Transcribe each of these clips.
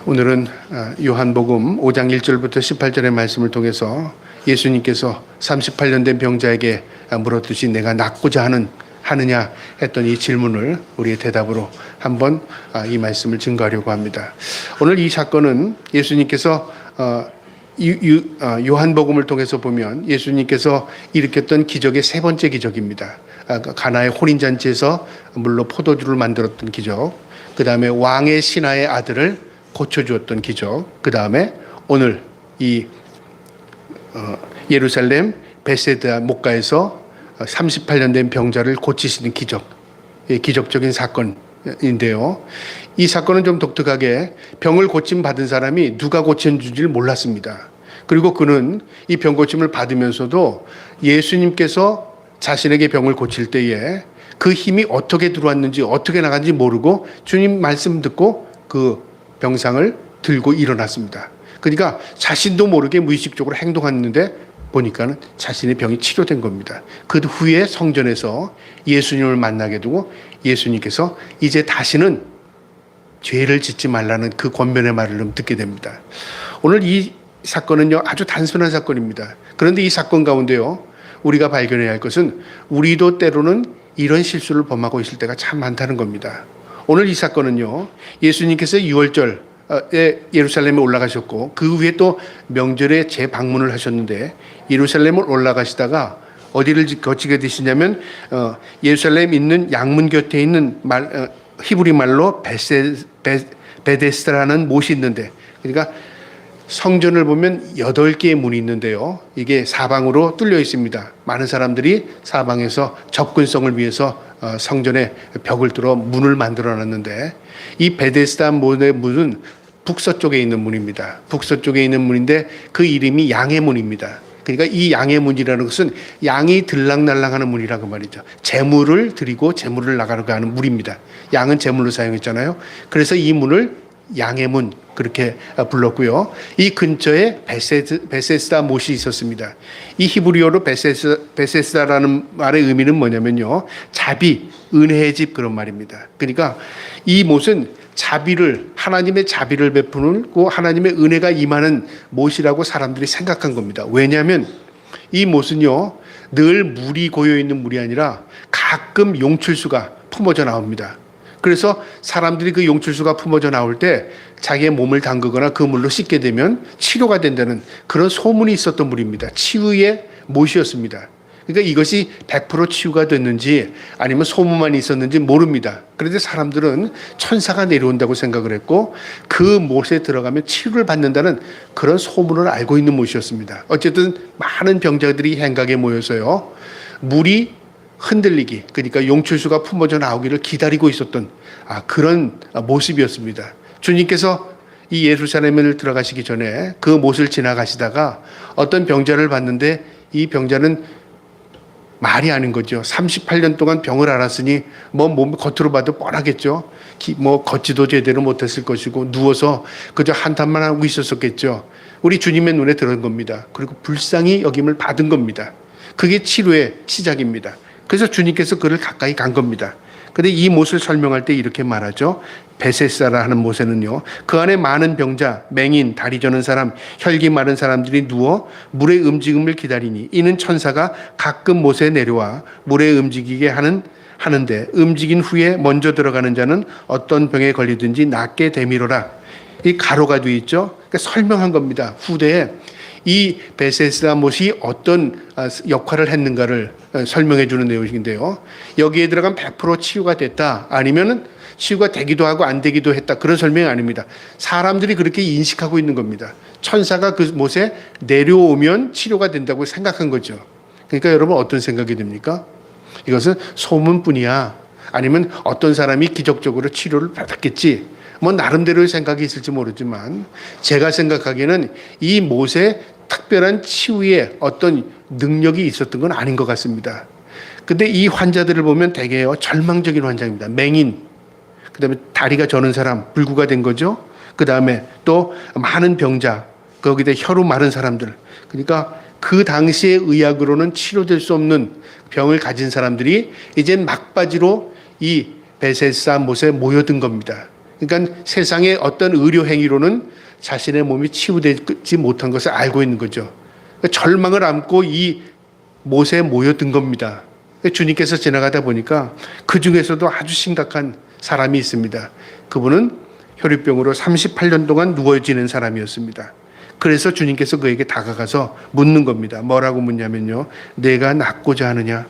오늘은 요한복음 5장 1절부터 18절의 말씀을 통해서 예수님께서 38년 된 병자에게 물었듯이 내가 낫고자 하느냐 했던 이 질문을 우리의 대답으로 한번 이 말씀을 증거하려고 합니다. 오늘 이 사건은 예수님께서 요한복음을 통해서 보면 예수님께서 일으켰던 기적의 세 번째 기적입니다. 가나의 혼인잔치에서 물로 포도주를 만들었던 기적, 그 다음에 왕의 신하의 아들을 고쳐주었던 기적, 그 다음에 오늘 이 예루살렘 베세다 목가에서 38년 된 병자를 고치시는 기적, 기적적인 사건인데요. 이 사건은 좀 독특하게 병을 고침 받은 사람이 누가 고쳐준지를 몰랐습니다. 그리고 그는 이 병 고침을 받으면서도 예수님께서 자신에게 병을 고칠 때에 그 힘이 어떻게 들어왔는지 어떻게 나간지 모르고 주님 말씀 듣고 그 병상을 들고 일어났습니다. 그러니까 자신도 모르게 무의식적으로 행동했는데 보니까는 자신의 병이 치료된 겁니다. 그 후에 성전에서 예수님을 만나게 되고 예수님께서 이제 다시는 죄를 짓지 말라는 그 권면의 말을 좀 듣게 됩니다. 오늘 이 사건은요, 아주 단순한 사건입니다. 그런데 이 사건 가운데요, 우리가 발견해야 할 것은 우리도 때로는 이런 실수를 범하고 있을 때가 참 많다는 겁니다. 오늘 이 사건은요, 예수님께서 6월절에 예루살렘에 올라가셨고 그 후에 또 명절에 재방문을 하셨는데 예루살렘을 올라가시다가 어디를 거치게 되시냐면 예루살렘 있는 양문 곁에 있는 히브리 말로 베데스다라는 못이 있는데, 그러니까 성전을 보면 8개의 문이 있는데요. 이게 사방으로 뚫려 있습니다. 많은 사람들이 사방에서 접근성을 위해서 성전에 벽을 뚫어 문을 만들어 놨는데, 이 베데스다 못의 문은 북서쪽에 있는 문입니다. 북서쪽에 있는 문인데 그 이름이 양의 문입니다. 그러니까 이 양의 문이라는 것은 양이 들락날락하는 문이라고 말이죠. 재물을 드리고 재물을 나가려고 하는 문입니다. 양은 재물로 사용했잖아요. 그래서 이 문을 양의 문 그렇게 불렀고요. 이 근처에 베세스다 못이 있었습니다. 이 히브리어로 베세스다라는 말의 의미는 뭐냐면요, 자비, 은혜의 집, 그런 말입니다. 그러니까 이 못은 자비를, 하나님의 자비를 베푸고 하나님의 은혜가 임하는 못이라고 사람들이 생각한 겁니다. 왜냐하면 이 못은요, 늘 물이 고여 있는 물이 아니라 가끔 용출수가 품어져 나옵니다. 그래서 사람들이 그 용출수가 품어져 나올 때 자기의 몸을 담그거나 그 물로 씻게 되면 치료가 된다는 그런 소문이 있었던 물입니다. 치유의 못이었습니다. 그러니까 이것이 100% 치유가 됐는지 아니면 소문만 있었는지 모릅니다. 그런데 사람들은 천사가 내려온다고 생각을 했고 그 못에 들어가면 치유를 받는다는 그런 소문을 알고 있는 못이었습니다. 어쨌든 많은 병자들이 행각에 모여서요, 물이 흔들리기, 그러니까 용출수가 품어져 나오기를 기다리고 있었던 그런 모습이었습니다. 주님께서 이 예루살렘을 들어가시기 전에 그 못을 지나가시다가 어떤 병자를 봤는데 이 병자는 말이 아닌 거죠. 38년 동안 병을 앓았으니 몸 겉으로 봐도 뻔하겠죠. 걷지도 제대로 못했을 것이고 누워서 그저 한탄만 하고 있었겠죠. 우리 주님의 눈에 들은 겁니다. 그리고 불쌍히 여김을 받은 겁니다. 그게 치료의 시작입니다. 그래서 주님께서 그를 가까이 간 겁니다. 그런데 이 못을 설명할 때 이렇게 말하죠. 베세스다라 하는 못에는요, 그 안에 많은 병자, 맹인, 다리 저는 사람, 혈기 마른 사람들이 누워 물의 움직임을 기다리니 이는 천사가 가끔 못에 내려와 물에 움직이게 하는데 움직인 후에 먼저 들어가는 자는 어떤 병에 걸리든지 낫게 되미로라. 이 가로가 되어 있죠. 그러니까 설명한 겁니다. 후대에 이 베세스다 못이 어떤 역할을 했는가를 설명해 주는 내용인데요. 여기에 들어가면 100% 치유가 됐다, 아니면은 치유가 되기도 하고 안 되기도 했다, 그런 설명이 아닙니다. 사람들이 그렇게 인식하고 있는 겁니다. 천사가 그 못에 내려오면 치료가 된다고 생각한 거죠. 그러니까 여러분 어떤 생각이 듭니까? 이것은 소문뿐이야, 아니면 어떤 사람이 기적적으로 치료를 받았겠지, 나름대로의 생각이 있을지 모르지만 제가 생각하기에는 이 못에 특별한 치유의 어떤 능력이 있었던 건 아닌 것 같습니다. 근데 이 환자들을 보면 대개요, 절망적인 환자입니다. 맹인, 그 다음에 다리가 저는 사람, 불구가 된 거죠. 그 다음에 또 많은 병자, 거기다 혀로 마른 사람들. 그러니까 그 당시의 의학으로는 치료될 수 없는 병을 가진 사람들이 이제 막바지로 이 베세스다 못에 모여든 겁니다. 그러니까 세상의 어떤 의료 행위로는 자신의 몸이 치유되지 못한 것을 알고 있는 거죠. 그러니까 절망을 안고 이 못에 모여든 겁니다. 주님께서 지나가다 보니까 그 중에서도 아주 심각한 사람이 있습니다. 그분은 혈유병으로 38년 동안 누워 지낸 사람이었습니다. 그래서 주님께서 그에게 다가가서 묻는 겁니다. 뭐라고 묻냐면요. 내가 낫고자 하느냐?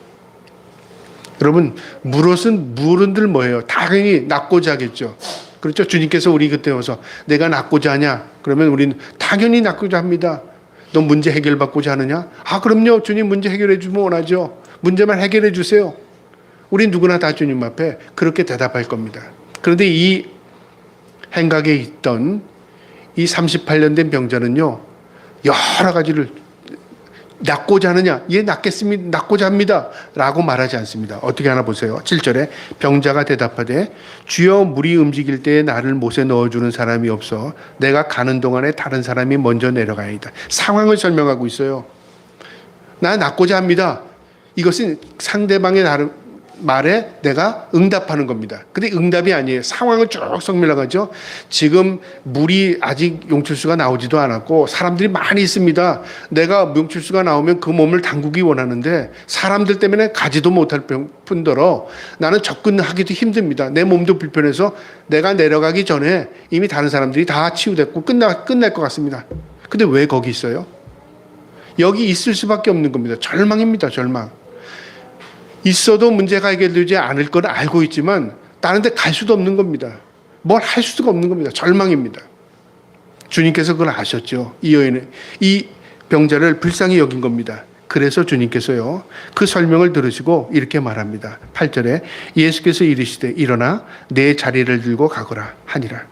여러분, 물은들 뭐예요? 당연히 낫고자 하겠죠. 그렇죠? 주님께서 우리 그때 와서 내가 낫고자 하냐? 그러면 우리는 당연히 낫고자 합니다. 너 문제 해결받고자 하느냐? 아, 그럼요. 주님 문제 해결해 주면 원하죠. 문제만 해결해 주세요. 우린 누구나 다 주님 앞에 그렇게 대답할 겁니다. 그런데 이 행각에 있던 이 38년 된 병자는요, 여러 가지를 낫고자 하느냐? 예, 낫겠습니다. 낫고자 합니다. 라고 말하지 않습니다. 어떻게 하나 보세요. 7절에 병자가 대답하되 주여 물이 움직일 때에 나를 못에 넣어주는 사람이 없어 내가 가는 동안에 다른 사람이 먼저 내려가야이다. 상황을 설명하고 있어요. 나 낫고자 합니다. 이것은 상대방의 말에 내가 응답하는 겁니다. 근데 응답이 아니에요. 상황을 쭉 설명하죠. 지금 물이 아직 용출수가 나오지도 않았고 사람들이 많이 있습니다. 내가 용출수가 나오면 그 몸을 담그기 원하는데 사람들 때문에 가지도 못할 뿐더러 나는 접근하기도 힘듭니다. 내 몸도 불편해서 내가 내려가기 전에 이미 다른 사람들이 다 치유됐고 끝날 것 같습니다. 근데 왜 거기 있어요? 여기 있을 수밖에 없는 겁니다. 절망입니다. 절망. 있어도 문제가 해결되지 않을 걸 알고 있지만 다른 데 갈 수도 없는 겁니다. 뭘 할 수가 없는 겁니다. 절망입니다. 주님께서 그걸 아셨죠. 이 병자를 불쌍히 여긴 겁니다. 그래서 주님께서요, 그 설명을 들으시고 이렇게 말합니다. 8절에 예수께서 이르시되 일어나 내 자리를 들고 가거라 하니라.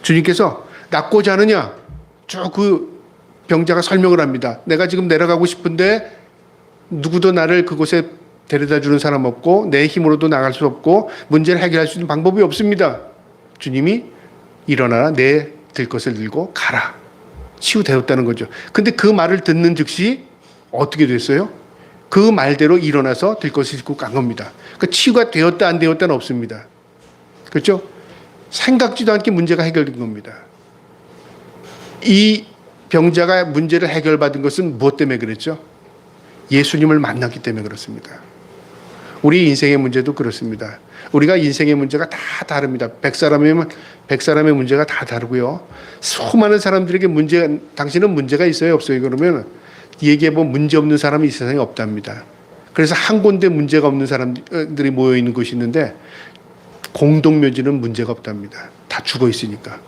주님께서 낫고자 하느냐? 쭉 그 병자가 설명을 합니다. 내가 지금 내려가고 싶은데 누구도 나를 그곳에 데려다 주는 사람 없고 내 힘으로도 나갈 수 없고 문제를 해결할 수 있는 방법이 없습니다. 주님이 일어나라 내 들 것을 들고 가라. 치유되었다는 거죠. 근데 그 말을 듣는 즉시 어떻게 됐어요? 그 말대로 일어나서 들 것을 들고 간 겁니다. 그러니까 치유가 되었다 안 되었다는 없습니다. 그렇죠? 생각지도 않게 문제가 해결된 겁니다. 이 병자가 문제를 해결받은 것은 무엇 때문에 그랬죠? 예수님을 만났기 때문에 그렇습니다. 우리 인생의 문제도 그렇습니다. 우리가 인생의 문제가 다 다릅니다. 100사람의 문제가 다 다르고요. 수많은 사람들에게 당신은 문제가 있어요? 없어요? 그러면 얘기해보면 문제 없는 사람이 이 세상에 없답니다. 그래서 한 군데 문제가 없는 사람들이 모여있는 곳이 있는데 공동묘지는 문제가 없답니다. 다 죽어 있으니까.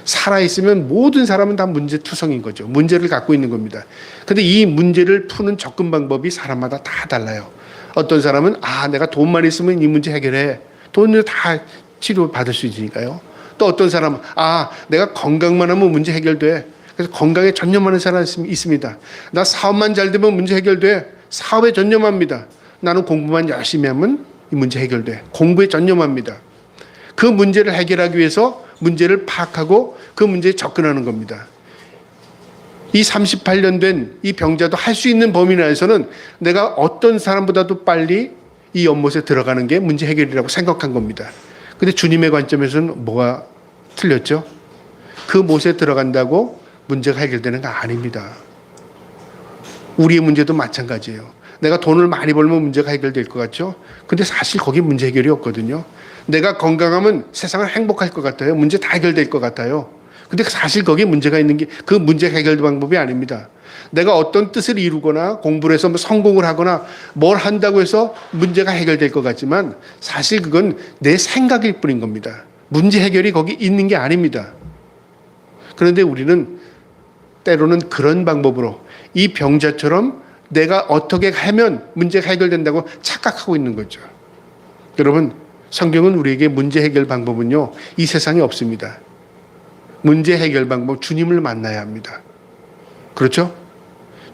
살아있으면 모든 사람은 다 문제투성인 거죠. 문제를 갖고 있는 겁니다. 근데 이 문제를 푸는 접근 방법이 사람마다 다 달라요. 어떤 사람은 내가 돈만 있으면 이 문제 해결해. 돈으로 다 치료받을 수 있으니까요. 또 어떤 사람은 내가 건강만 하면 문제 해결돼. 그래서 건강에 전념하는 사람이 있습니다. 나 사업만 잘 되면 문제 해결돼. 사업에 전념합니다. 나는 공부만 열심히 하면 이 문제 해결돼. 공부에 전념합니다. 그 문제를 해결하기 위해서 문제를 파악하고 그 문제에 접근하는 겁니다. 이 38년 된 이 병자도 할 수 있는 범위 내에서는 내가 어떤 사람보다도 빨리 이 연못에 들어가는 게 문제 해결이라고 생각한 겁니다. 근데 주님의 관점에서는 뭐가 틀렸죠? 그 못에 들어간다고 문제가 해결되는 거 아닙니다. 우리의 문제도 마찬가지예요. 내가 돈을 많이 벌면 문제가 해결될 것 같죠? 근데 사실 거기 문제 해결이 없거든요. 내가 건강하면 세상은 행복할 것 같아요. 문제 다 해결될 것 같아요. 근데 사실 거기에 문제가 있는 게 그 문제 해결 방법이 아닙니다. 내가 어떤 뜻을 이루거나 공부를 해서 성공을 하거나 뭘 한다고 해서 문제가 해결될 것 같지만 사실 그건 내 생각일 뿐인 겁니다. 문제 해결이 거기 있는 게 아닙니다. 그런데 우리는 때로는 그런 방법으로 이 병자처럼 내가 어떻게 하면 문제가 해결된다고 착각하고 있는 거죠. 여러분, 성경은 우리에게 문제 해결 방법은요, 이 세상에 없습니다. 문제 해결 방법, 주님을 만나야 합니다. 그렇죠?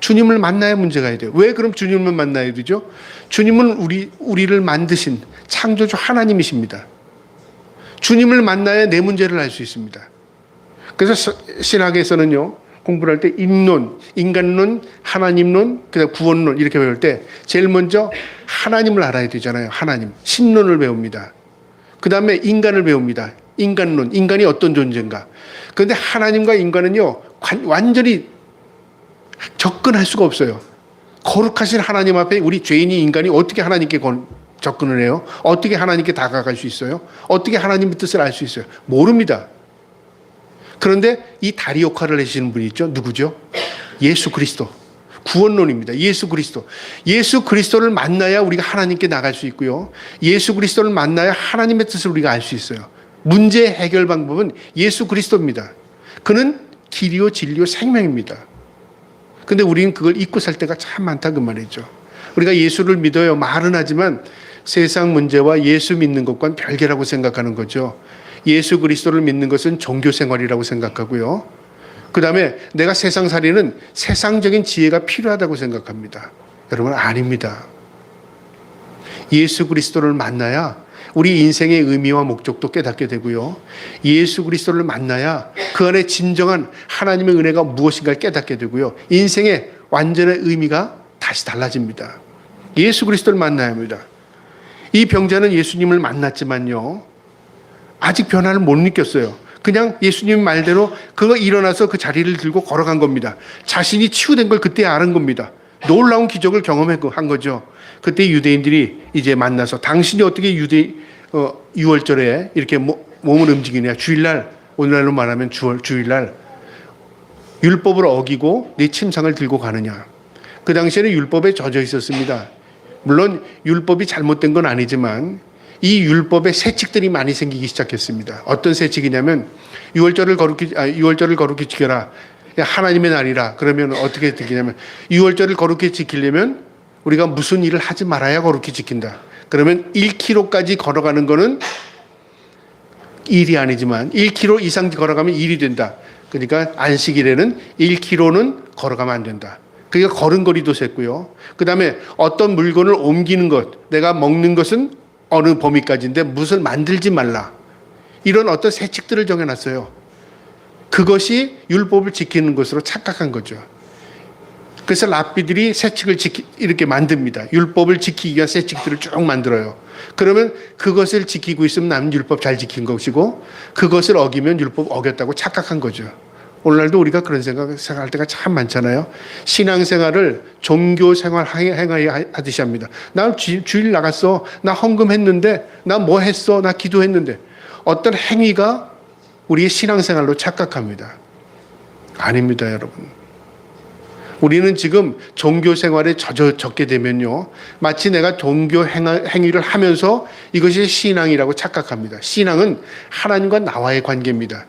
주님을 만나야 문제가 해야 돼요. 왜 그럼 주님을 만나야 되죠? 주님은 우리를 만드신 창조주 하나님이십니다. 주님을 만나야 내 문제를 알 수 있습니다. 그래서 신학에서는요, 공부를 할 때 인론, 인간론, 하나님론, 그다음 구원론 이렇게 배울 때 제일 먼저 하나님을 알아야 되잖아요. 하나님, 신론을 배웁니다. 그 다음에 인간을 배웁니다. 인간론, 인간이 어떤 존재인가. 그런데 하나님과 인간은요, 완전히 접근할 수가 없어요. 거룩하신 하나님 앞에 우리 죄인이 인간이 어떻게 하나님께 접근을 해요? 어떻게 하나님께 다가갈 수 있어요? 어떻게 하나님의 뜻을 알 수 있어요? 모릅니다. 그런데 이 다리 역할을 해주시는 분이 있죠. 누구죠? 예수 그리스도. 구원론입니다. 예수 그리스도. 예수 그리스도를 만나야 우리가 하나님께 나갈 수 있고요. 예수 그리스도를 만나야 하나님의 뜻을 우리가 알 수 있어요. 문제 해결 방법은 예수 그리스도입니다. 그는 길이요 진리요 생명입니다. 근데 우리는 그걸 잊고 살 때가 참 많다 그 말이죠. 우리가 예수를 믿어요. 말은 하지만 세상 문제와 예수 믿는 것과는 별개라고 생각하는 거죠. 예수 그리스도를 믿는 것은 종교 생활이라고 생각하고요. 그 다음에 내가 세상살이는 세상적인 지혜가 필요하다고 생각합니다. 여러분 아닙니다. 예수 그리스도를 만나야 우리 인생의 의미와 목적도 깨닫게 되고요. 예수 그리스도를 만나야 그 안에 진정한 하나님의 은혜가 무엇인가를 깨닫게 되고요. 인생의 완전한 의미가 다시 달라집니다. 예수 그리스도를 만나야 합니다. 이 병자는 예수님을 만났지만요. 아직 변화를 못 느꼈어요. 그냥 예수님 말대로 그거 일어나서 그 자리를 들고 걸어간 겁니다. 자신이 치유된 걸 그때 알은 겁니다. 놀라운 기적을 경험한 거죠. 그때 유대인들이 이제 만나서 당신이 어떻게 6월절에 이렇게 몸을 움직이냐. 주일날, 오늘날로 말하면 주일날 율법을 어기고 네 침상을 들고 가느냐. 그 당시에는 율법에 젖어 있었습니다. 물론 율법이 잘못된 건 아니지만 이 율법에 세칙들이 많이 생기기 시작했습니다. 어떤 세칙이냐면 6월절을 거룩히 지켜라. 하나님의 날이라. 그러면 어떻게 지키냐면 6월절을 거룩히 지키려면 우리가 무슨 일을 하지 말아야 거룩히 지킨다. 그러면 1km까지 걸어가는 거는 일이 아니지만 1km 이상 걸어가면 일이 된다. 그러니까 안식일에는 1km는 걸어가면 안 된다. 그러니까 걸음걸이도 셌고요. 그 다음에 어떤 물건을 옮기는 것, 내가 먹는 것은 어느 범위까지인데 무엇을 만들지 말라. 이런 어떤 세칙들을 정해놨어요. 그것이 율법을 지키는 것으로 착각한 거죠. 그래서 랍비들이 세칙을 이렇게 만듭니다. 율법을 지키기 위한 세칙들을 쭉 만들어요. 그러면 그것을 지키고 있으면 나는 율법 잘 지킨 것이고 그것을 어기면 율법 어겼다고 착각한 거죠. 오늘날도 우리가 그런 생각할 때가 참 많잖아요. 신앙생활을 종교생활 행하듯이 합니다. 나 주일 나갔어. 나 헌금했는데. 나 뭐 했어. 나 기도했는데. 어떤 행위가 우리의 신앙생활로 착각합니다. 아닙니다, 여러분. 우리는 지금 종교생활에 젖게 되면요. 마치 내가 종교 행위를 하면서 이것이 신앙이라고 착각합니다. 신앙은 하나님과 나와의 관계입니다.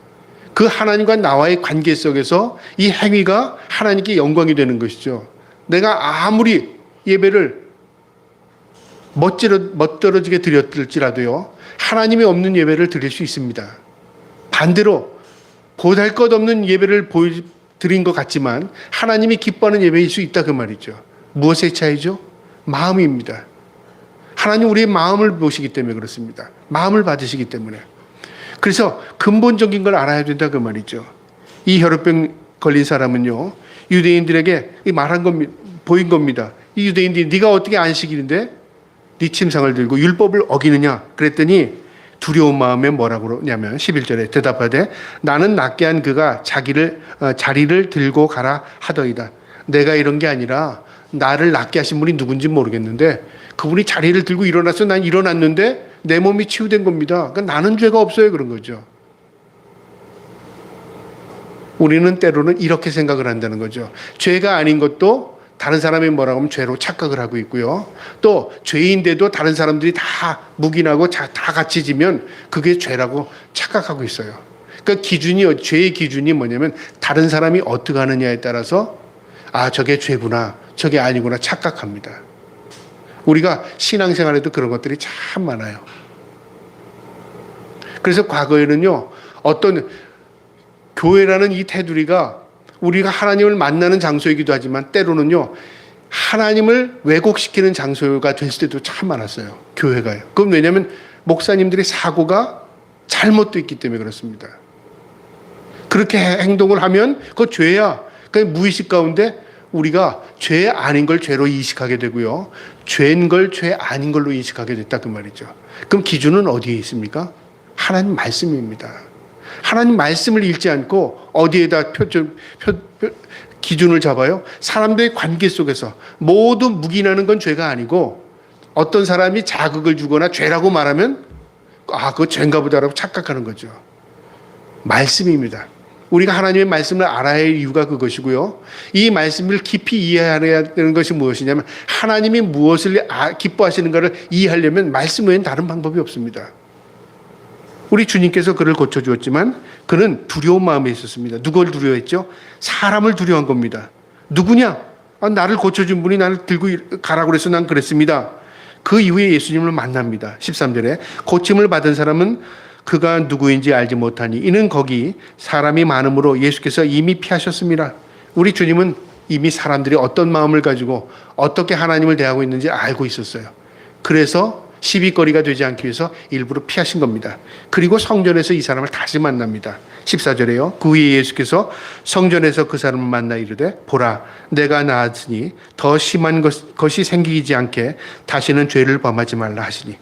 그 하나님과 나와의 관계 속에서 이 행위가 하나님께 영광이 되는 것이죠. 내가 아무리 예배를 멋들어지게 드렸을지라도요. 하나님이 없는 예배를 드릴 수 있습니다. 반대로 보잘것없는 예배를 드린 것 같지만 하나님이 기뻐하는 예배일 수 있다 그 말이죠. 무엇의 차이죠? 마음입니다. 하나님 우리의 마음을 보시기 때문에 그렇습니다. 마음을 받으시기 때문에. 그래서 근본적인 걸 알아야 된다 그 말이죠. 이 혈우병 걸린 사람은요. 유대인들에게 말한 겁니다. 보인 겁니다. 이 유대인들이 네가 어떻게 안식일인데 네 침상을 들고 율법을 어기느냐. 그랬더니 두려운 마음에 뭐라고 그러냐면 11절에 대답하되 나는 낫게 한 그가 자리를 들고 가라 하더이다. 내가 이런 게 아니라 나를 낫게 하신 분이 누군지 모르겠는데 그분이 자리를 들고 일어나서 난 일어났는데 내 몸이 치유된 겁니다. 그러니까 나는 죄가 없어요. 그런 거죠. 우리는 때로는 이렇게 생각을 한다는 거죠. 죄가 아닌 것도 다른 사람이 뭐라고 하면 죄로 착각을 하고 있고요. 또 죄인데도 다른 사람들이 다 묵인하고 다 같이 지면 그게 죄라고 착각하고 있어요. 그러니까 죄의 기준이 뭐냐면 다른 사람이 어떻게 하느냐에 따라서 아 저게 죄구나 저게 아니구나 착각합니다. 우리가 신앙생활에도 그런 것들이 참 많아요. 그래서 과거에는요. 어떤 교회라는 이 테두리가 우리가 하나님을 만나는 장소이기도 하지만 때로는요. 하나님을 왜곡시키는 장소가 될 때도 참 많았어요. 교회가요. 그건 왜냐하면 목사님들의 사고가 잘못되어 있기 때문에 그렇습니다. 그렇게 행동을 하면 그거 죄야. 그러니까 무의식 가운데 우리가 죄 아닌 걸 죄로 인식하게 되고요. 죄인 걸 죄 아닌 걸로 인식하게 됐다 그 말이죠. 그럼 기준은 어디에 있습니까? 하나님 말씀입니다. 하나님 말씀을 읽지 않고 어디에다 기준을 잡아요? 사람들의 관계 속에서 모두 묵인하는 건 죄가 아니고 어떤 사람이 자극을 주거나 죄라고 말하면 그거 죄인가 보다라고 착각하는 거죠. 말씀입니다. 우리가 하나님의 말씀을 알아야 할 이유가 그것이고요. 이 말씀을 깊이 이해해야 되는 것이 무엇이냐면 하나님이 무엇을 기뻐하시는가를 이해하려면 말씀 외에는 다른 방법이 없습니다. 우리 주님께서 그를 고쳐주었지만 그는 두려운 마음에 있었습니다. 누굴 두려워했죠? 사람을 두려워한 겁니다. 누구냐? 나를 고쳐준 분이 나를 들고 가라고 그래서 난 그랬습니다. 그 이후에 예수님을 만납니다. 13절에 고침을 받은 사람은 그가 누구인지 알지 못하니 이는 거기 사람이 많음으로 예수께서 이미 피하셨습니다. 우리 주님은 이미 사람들이 어떤 마음을 가지고 어떻게 하나님을 대하고 있는지 알고 있었어요. 그래서 시비거리가 되지 않기 위해서 일부러 피하신 겁니다. 그리고 성전에서 이 사람을 다시 만납니다. 14절에요. 그 후에 예수께서 성전에서 그 사람을 만나 이르되 보라 내가 나았으니 더 심한 것이 생기지 않게 다시는 죄를 범하지 말라 하시니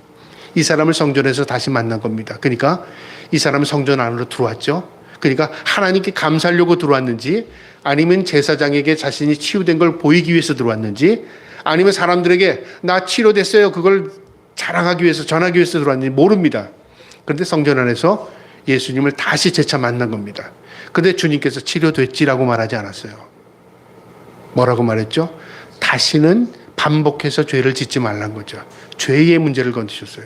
이 사람을 성전에서 다시 만난 겁니다. 그러니까 이 사람은 성전 안으로 들어왔죠. 그러니까 하나님께 감사하려고 들어왔는지 아니면 제사장에게 자신이 치유된 걸 보이기 위해서 들어왔는지 아니면 사람들에게 나 치료됐어요 그걸 자랑하기 위해서 전하기 위해서 들어왔는지 모릅니다. 그런데 성전 안에서 예수님을 다시 재차 만난 겁니다. 그런데 주님께서 치료됐지라고 말하지 않았어요. 뭐라고 말했죠? 다시는 반복해서 죄를 짓지 말란 거죠. 죄의 문제를 건드셨어요.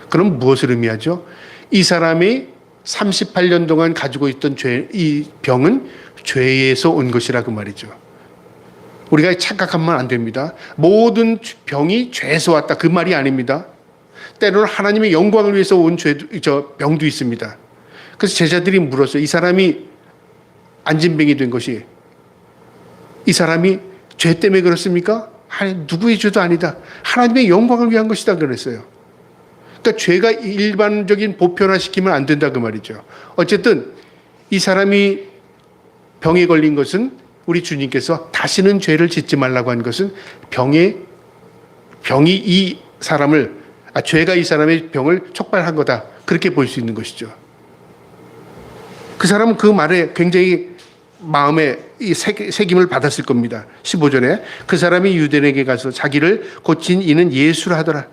그럼 무엇을 의미하죠? 이 사람이 38년 동안 가지고 있던 이 병은 죄에서 온 것이라 그 말이죠. 우리가 착각하면 안 됩니다. 모든 병이 죄에서 왔다 그 말이 아닙니다. 때로는 하나님의 영광을 위해서 온 병도 있습니다. 그래서 제자들이 물었어요. 이 사람이 안진병이 된 것이 이 사람이 죄 때문에 그렇습니까? 누구의 죄도 아니다. 하나님의 영광을 위한 것이다 그랬어요. 그러니까 죄가 일반적인 보편화시키면 안 된다 그 말이죠. 어쨌든 이 사람이 병에 걸린 것은 우리 주님께서 다시는 죄를 짓지 말라고 한 것은 병이 이 사람을 죄가 이 사람의 병을 촉발한 거다 그렇게 볼 수 있는 것이죠. 그 사람은 그 말에 굉장히 마음에 이 새김을 받았을 겁니다. 15절에 그 사람이 유대인에게 가서 자기를 고친 이는 예수라 하더라.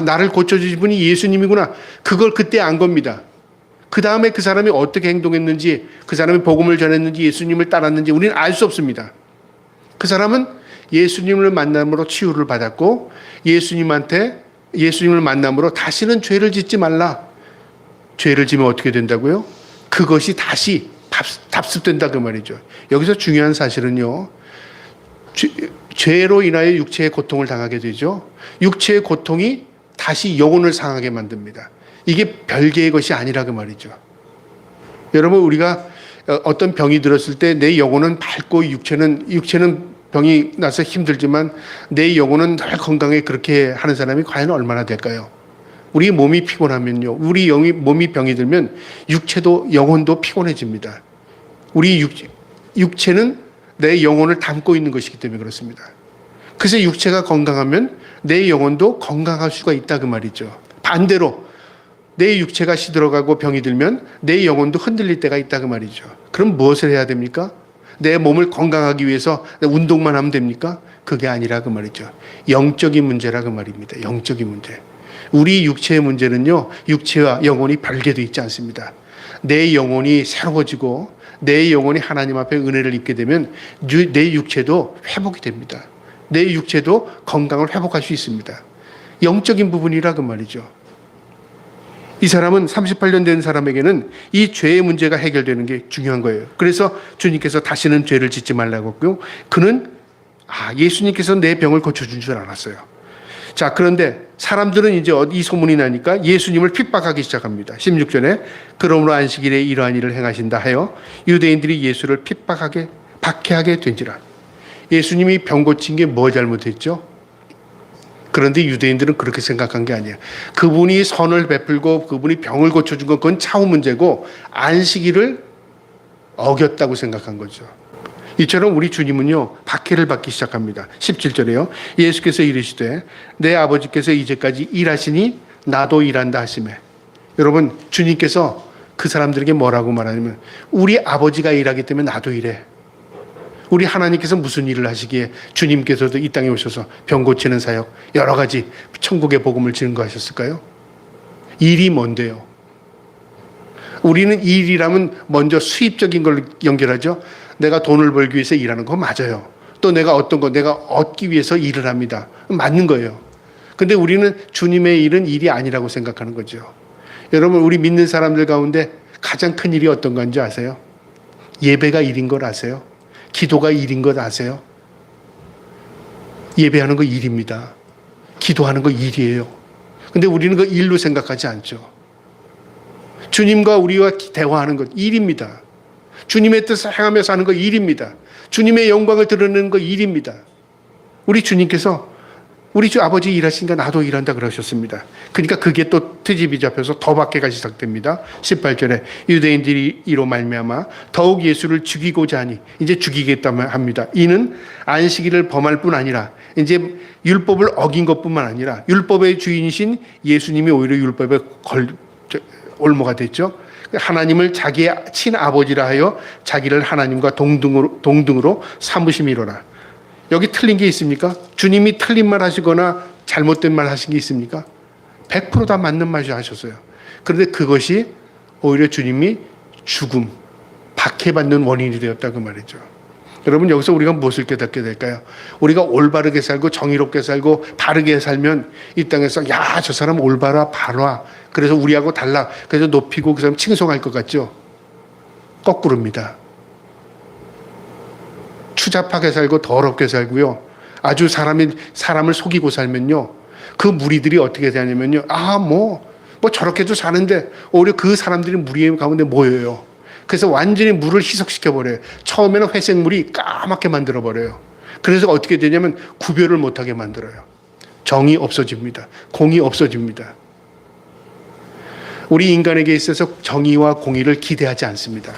나를 고쳐주신 분이 예수님이구나. 그걸 그때 안 겁니다. 그 다음에 그 사람이 어떻게 행동했는지 그 사람이 복음을 전했는지 예수님을 따랐는지 우리는 알 수 없습니다. 그 사람은 예수님을 만남으로 치유를 받았고 예수님을 만남으로 다시는 죄를 짓지 말라. 죄를 지면 어떻게 된다고요? 그것이 다시 답습된다 그 말이죠. 여기서 중요한 사실은요. 죄로 인하여 육체의 고통을 당하게 되죠. 육체의 고통이 다시 영혼을 상하게 만듭니다. 이게 별개의 것이 아니라 그 말이죠. 여러분 우리가 어떤 병이 들었을 때 내 영혼은 밝고 육체는 병이 나서 힘들지만 내 영혼은 늘 건강해 그렇게 하는 사람이 과연 얼마나 될까요? 우리 몸이 피곤하면요. 우리 몸이 병이 들면 영혼도 피곤해집니다. 우리 육체는 내 영혼을 담고 있는 것이기 때문에 그렇습니다. 그래서 육체가 건강하면 내 영혼도 건강할 수가 있다 그 말이죠. 반대로 내 육체가 시들어가고 병이 들면 내 영혼도 흔들릴 때가 있다 그 말이죠. 그럼 무엇을 해야 됩니까? 내 몸을 건강하기 위해서 운동만 하면 됩니까? 그게 아니라 그 말이죠. 영적인 문제라 그 말입니다. 영적인 문제. 우리 육체의 문제는요. 육체와 영혼이 별개되어 있지 않습니다. 내 영혼이 새로워지고 내 영혼이 하나님 앞에 은혜를 입게 되면 내 육체도 회복이 됩니다. 내 육체도 건강을 회복할 수 있습니다. 영적인 부분이라 그 말이죠. 이 사람은 38년 된 사람에게는 이 죄의 문제가 해결되는 게 중요한 거예요. 그래서 주님께서 다시는 죄를 짓지 말라고 했고요. 그는 예수님께서 내 병을 고쳐준 줄 알았어요. 자, 그런데 사람들은 이제 이 소문이 나니까 예수님을 핍박하기 시작합니다. 16절에 그러므로 안식일에 이러한 일을 행하신다 하여 유대인들이 예수를 박해하게 된지라. 예수님이 병 고친 게 뭐 잘못했죠? 그런데 유대인들은 그렇게 생각한 게 아니에요. 그분이 선을 베풀고 그분이 병을 고쳐준 건 그건 차후 문제고 안식일을 어겼다고 생각한 거죠. 이처럼 우리 주님은요 박해를 받기 시작합니다. 17절에요. 예수께서 이르시되 내 아버지께서 이제까지 일하시니 나도 일한다 하시매. 여러분, 주님께서 그 사람들에게 뭐라고 말하냐면 우리 아버지가 일하기 때문에 나도 일해. 우리 하나님께서 무슨 일을 하시기에 주님께서도 이 땅에 오셔서 병 고치는 사역, 여러 가지 천국의 복음을 증거하셨을까요? 일이 뭔데요? 우리는 일이라면 먼저 수입적인 걸 연결하죠. 내가 돈을 벌기 위해서 일하는 거 맞아요. 또 내가 어떤 거 내가 얻기 위해서 일을 합니다. 맞는 거예요. 근데 우리는 주님의 일은 일이 아니라고 생각하는 거죠. 여러분, 우리 믿는 사람들 가운데 가장 큰 일이 어떤 건지 아세요? 예배가 일인 걸 아세요? 기도가 일인 것 아세요? 예배하는 거 일입니다. 기도하는 거 일이에요. 근데 우리는 그 일로 생각하지 않죠. 주님과 우리와 대화하는 것 일입니다. 주님의 뜻을 행하며 사는 거 일입니다. 주님의 영광을 드러내는 거 일입니다. 우리 주님께서 우리 주 아버지 일하시니까 나도 일한다 그러셨습니다. 그러니까 그게 또 트집이 잡혀서 더 박해가 시작됩니다. 18절에 유대인들이 이로 말미암아 더욱 예수를 죽이고자 하니 이제 죽이겠다고 합니다. 이는 안식일을 범할 뿐 아니라 이제 율법을 어긴 것뿐만 아니라 율법의 주인이신 예수님이 오히려 율법에 올무가 됐죠. 하나님을 자기의 친아버지라 하여 자기를 하나님과 동등으로 삼으심이로라. 여기 틀린 게 있습니까? 주님이 틀린 말 하시거나 잘못된 말 하신 게 있습니까? 100% 다 맞는 말이 하셨어요. 그런데 그것이 오히려 주님이 죽음, 박해받는 원인이 되었다 그 말이죠. 여러분, 여기서 우리가 무엇을 깨닫게 될까요? 우리가 올바르게 살고 정의롭게 살고 바르게 살면 이 땅에서 야, 저 사람 올바라 바라, 그래서 우리하고 달라, 그래서 높이고 그 사람 칭송할 것 같죠? 거꾸로입니다. 추잡하게 살고 더럽게 살고요. 아주 사람을 속이고 살면요. 그 무리들이 어떻게 되냐면요. 뭐 저렇게도 사는데 오히려 그 사람들이 무리 가운데 모여요. 그래서 완전히 물을 희석시켜버려요. 처음에는 회색물이 까맣게 만들어버려요. 그래서 어떻게 되냐면 구별을 못하게 만들어요. 정이 없어집니다. 공이 없어집니다. 우리 인간에게 있어서 정의와 공의를 기대하지 않습니다.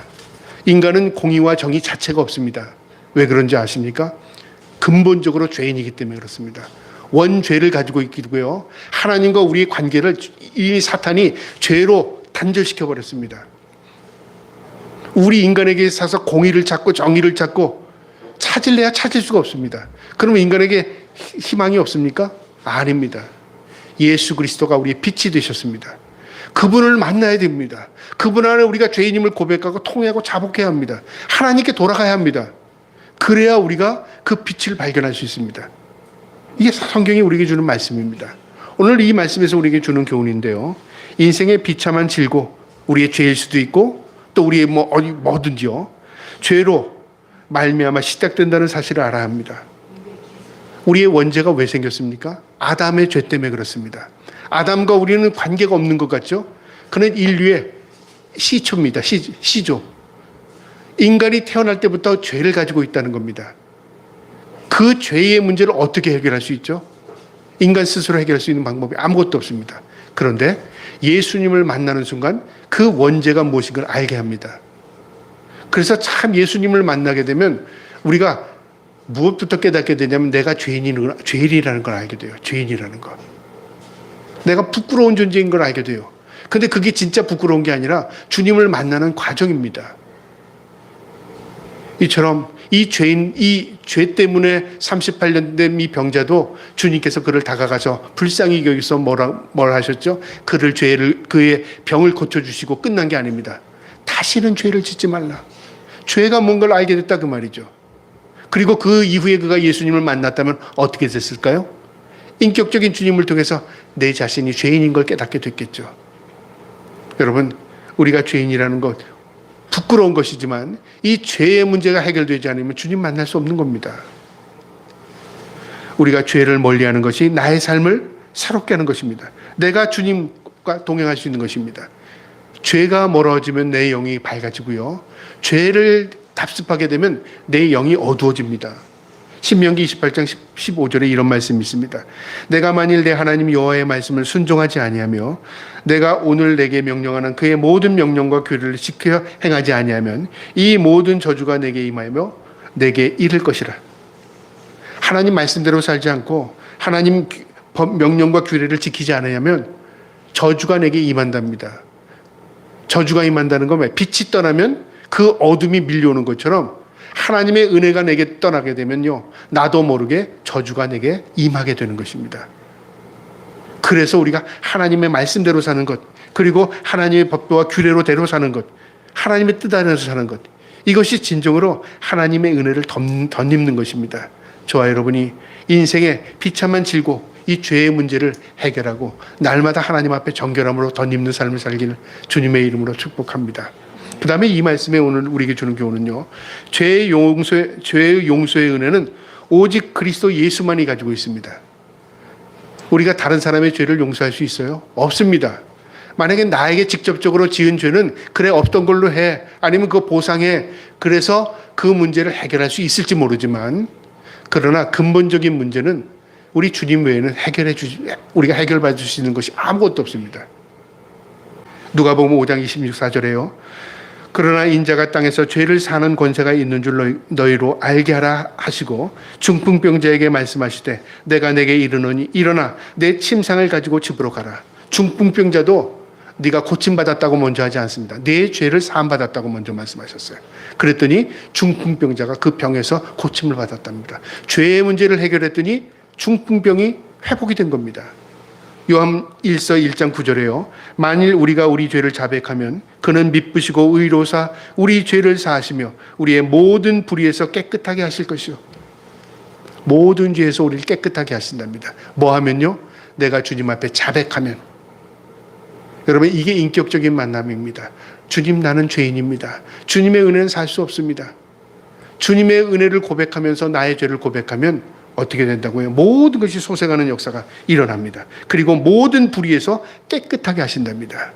인간은 공의와 정의 자체가 없습니다. 왜 그런지 아십니까? 근본적으로 죄인이기 때문에 그렇습니다. 원죄를 가지고 있기도고요. 하나님과 우리의 관계를 이 사탄이 죄로 단절시켜 버렸습니다. 우리 인간에게 있어서 공의를 찾고 정의를 찾고 찾을래야 찾을 수가 없습니다. 그러면 인간에게 희망이 없습니까? 아닙니다. 예수 그리스도가 우리의 빛이 되셨습니다. 그분을 만나야 됩니다. 그분 안에 우리가 죄인임을 고백하고 통회하고 자복해야 합니다. 하나님께 돌아가야 합니다. 그래야 우리가 그 빛을 발견할 수 있습니다. 이게 성경이 우리에게 주는 말씀입니다. 오늘 이 말씀에서 우리에게 주는 교훈인데요. 인생의 비참한 질고 우리의 죄일 수도 있고 또 우리의 뭐든지요. 죄로 말미암아 시작된다는 사실을 알아야 합니다. 우리의 원죄가 왜 생겼습니까? 아담의 죄 때문에 그렇습니다. 아담과 우리는 관계가 없는 것 같죠? 그는 인류의 시초입니다. 시조. 인간이 태어날 때부터 죄를 가지고 있다는 겁니다. 그 죄의 문제를 어떻게 해결할 수 있죠? 인간 스스로 해결할 수 있는 방법이 아무것도 없습니다. 그런데 예수님을 만나는 순간 그 원죄가 무엇인가를 알게 합니다. 그래서 참 예수님을 만나게 되면 우리가 무엇부터 깨닫게 되냐면 내가 죄인이라는 걸 알게 돼요. 죄인이라는 것. 내가 부끄러운 존재인 걸 알게 돼요. 근데 그게 진짜 부끄러운 게 아니라 주님을 만나는 과정입니다. 이처럼 이 죄 때문에 38년 된 이 병자도 주님께서 그를 다가가서 불쌍히 여기서 뭘 하셨죠? 그의 병을 고쳐주시고 끝난 게 아닙니다. 다시는 죄를 짓지 말라. 죄가 뭔가를 알게 됐다 그 말이죠. 그리고 그 이후에 그가 예수님을 만났다면 어떻게 됐을까요? 인격적인 주님을 통해서 내 자신이 죄인인 걸 깨닫게 됐겠죠. 여러분, 우리가 죄인이라는 것 부끄러운 것이지만 이 죄의 문제가 해결되지 않으면 주님 만날 수 없는 겁니다. 우리가 죄를 멀리하는 것이 나의 삶을 새롭게 하는 것입니다. 내가 주님과 동행할 수 있는 것입니다. 죄가 멀어지면 내 영이 밝아지고요. 죄를 답습하게 되면 내 영이 어두워집니다. 신명기 28장 15절에 이런 말씀이 있습니다. 내가 만일 내 하나님 여호와의 말씀을 순종하지 아니하며 내가 오늘 내게 명령하는 그의 모든 명령과 규례를 지켜 행하지 아니하면 이 모든 저주가 내게 임하며 내게 이를 것이라. 하나님 말씀대로 살지 않고 하나님 명령과 규례를 지키지 않으면 저주가 내게 임한답니다. 저주가 임한다는 건 왜? 빛이 떠나면 그 어둠이 밀려오는 것처럼 하나님의 은혜가 내게 떠나게 되면요, 나도 모르게 저주가 내게 임하게 되는 것입니다. 그래서 우리가 하나님의 말씀대로 사는 것, 그리고 하나님의 법도와 규례로대로 사는 것, 하나님의 뜻 안에서 사는 것, 이것이 진정으로 하나님의 은혜를 덧입는 것입니다. 저와 여러분이 인생의 비참한 질고 이 죄의 문제를 해결하고 날마다 하나님 앞에 정결함으로 덧입는 삶을 살기를 주님의 이름으로 축복합니다. 그 다음에 이 말씀에 오늘 우리에게 주는 교훈은요, 죄의 용서의 은혜는 오직 그리스도 예수만이 가지고 있습니다. 우리가 다른 사람의 죄를 용서할 수 있어요? 없습니다. 만약에 나에게 직접적으로 지은 죄는 그래 없던 걸로 해, 아니면 그거 보상해, 그래서 그 문제를 해결할 수 있을지 모르지만, 그러나 근본적인 문제는 우리 주님 외에는 우리가 해결받을 수 있는 것이 아무것도 없습니다. 누가복음 5장 26절에요. 그러나 인자가 땅에서 죄를 사는 권세가 있는 줄 너희로 알게 하라 하시고 중풍병자에게 말씀하시되 내가 내게 이르노니 일어나 내 침상을 가지고 집으로 가라. 중풍병자도 네가 고침받았다고 먼저 하지 않습니다. 내 죄를 사함받았다고 먼저 말씀하셨어요. 그랬더니 중풍병자가 그 병에서 고침을 받았답니다. 죄의 문제를 해결했더니 중풍병이 회복이 된 겁니다. 요한 1서 1장 9절에요. 만일 우리가 우리 죄를 자백하면 그는 미쁘시고 의로사 우리 죄를 사하시며 우리의 모든 불의에서 깨끗하게 하실 것이요. 모든 죄에서 우리를 깨끗하게 하신답니다. 뭐 하면요? 내가 주님 앞에 자백하면. 여러분, 이게 인격적인 만남입니다. 주님, 나는 죄인입니다. 주님의 은혜는 살 수 없습니다. 주님의 은혜를 고백하면서 나의 죄를 고백하면 어떻게 된다고요? 모든 것이 소생하는 역사가 일어납니다. 그리고 모든 불의에서 깨끗하게 하신답니다.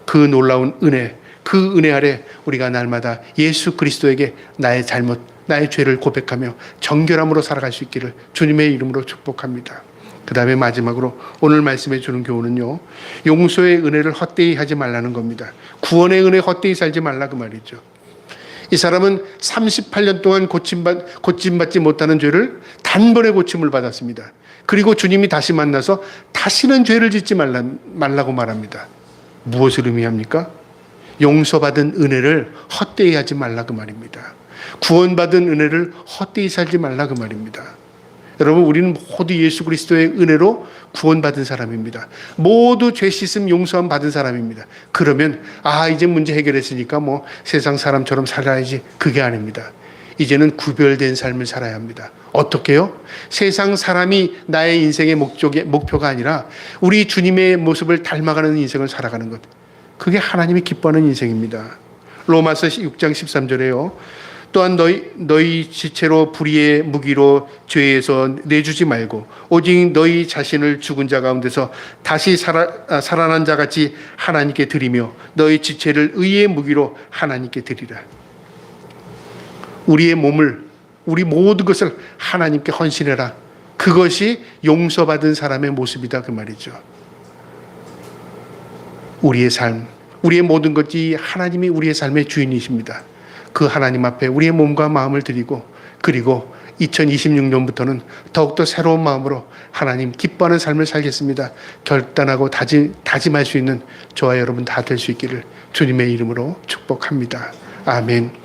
그 놀라운 은혜, 그 은혜 아래 우리가 날마다 예수 그리스도에게 나의 잘못, 나의 죄를 고백하며 정결함으로 살아갈 수 있기를 주님의 이름으로 축복합니다. 그 다음에 마지막으로 오늘 말씀해 주는 교훈은요, 용서의 은혜를 헛되이 하지 말라는 겁니다. 구원의 은혜 헛되이 살지 말라 그 말이죠. 이 사람은 38년 동안 고침받지 못하는 죄를 단번에 고침을 받았습니다. 그리고 주님이 다시 만나서 다시는 죄를 짓지 말라고 말합니다. 무엇을 의미합니까? 용서받은 은혜를 헛되이 하지 말라 그 말입니다. 구원받은 은혜를 헛되이 살지 말라 그 말입니다. 여러분, 우리는 모두 예수 그리스도의 은혜로 구원받은 사람입니다. 모두 죄 씻음 용서함 받은 사람입니다. 그러면 이제 문제 해결했으니까 뭐 세상 사람처럼 살아야지, 그게 아닙니다. 이제는 구별된 삶을 살아야 합니다. 어떻게요? 세상 사람이 나의 인생의 목표가 아니라 우리 주님의 모습을 닮아가는 인생을 살아가는 것, 그게 하나님이 기뻐하는 인생입니다. 로마서 6장 13절에요. 또한 너희 지체로 불의의 무기로 죄에서 내주지 말고 오직 너희 자신을 죽은 자 가운데서 다시 살아난 자 같이 하나님께 드리며 너희 지체를 의의 무기로 하나님께 드리라. 우리의 몸을, 우리 모든 것을 하나님께 헌신해라. 그것이 용서받은 사람의 모습이다 그 말이죠. 우리의 삶, 우리의 모든 것이 하나님이 우리의 삶의 주인이십니다. 그 하나님 앞에 우리의 몸과 마음을 드리고, 그리고 2026년부터는 더욱더 새로운 마음으로 하나님 기뻐하는 삶을 살겠습니다. 결단하고 다짐할 수 있는 저와 여러분 다 될 수 있기를 주님의 이름으로 축복합니다. 아멘.